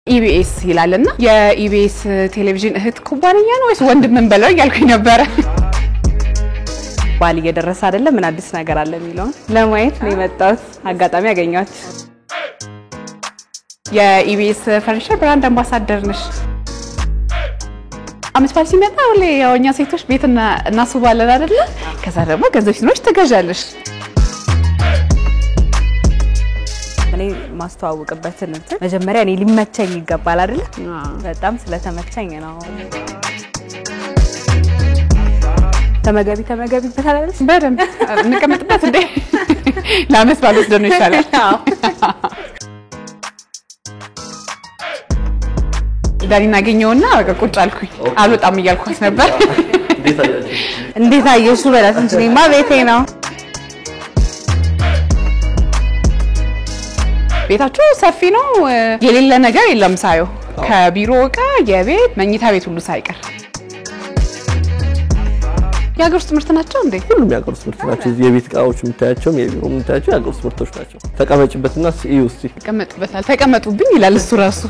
ኢቢኤስ ይላልና የኢቢኤስ ቴሌቪዥን እህት ኩባንያ ነው ወይስ ወንድምን በለው ያልኩኝ ነበር ባል እየደረሰ አይደለም ምን አዲስ ነገር አለ የሚለው ለማየት ነው የመጣሁት አጋጣሚ ያገኘኋት የኢቢኤስ ፈርኒቸር ብራንድ አምባሳደር ነሽ አመት በዓል ሲመጣ ሁሌ ያውኛ ሴቶች ቤትና እናስባለን አይደለ ከዛ ደግሞ ገንዘብ ሲኖርሽ ትገዣለሽ እኔ ማስተዋወቅበትን መጀመሪያ እኔ ሊመቸኝ ይገባል አይደል በጣም ስለተመቸኝ ነው ተመገቢ በታላል በደም እንቀመጥበት እንዴ ለአመት በዓል ወስደን ይሻላል ዳኒና አገኘውና በቃ ቁጭ አልኩኝ አልወጣም እያልኩት ነበር እንዴት አየሹ በላት እንጂ ማ ቤቴ ነው ቤታችሁ ሰፊ ነው የሌለ ነገር የለም ሳዩ ከቢሮ ዕቃ የቤት መኝታ ቤት ሁሉ ሳይቀር ያገር ውስጥ ምርት ናቸው እንዴ ሁሉም ያገር ውስጥ ምርት ናቸው የቤት ዕቃዎች ምታያቸው የቢሮ ምታያቸው ያገር ውስጥ ምርቶች ናቸው ተቀመጭበትና ሲዩ እስቲ ተቀመጡበታል ተቀመጡብኝ ይላል እሱ ራሱ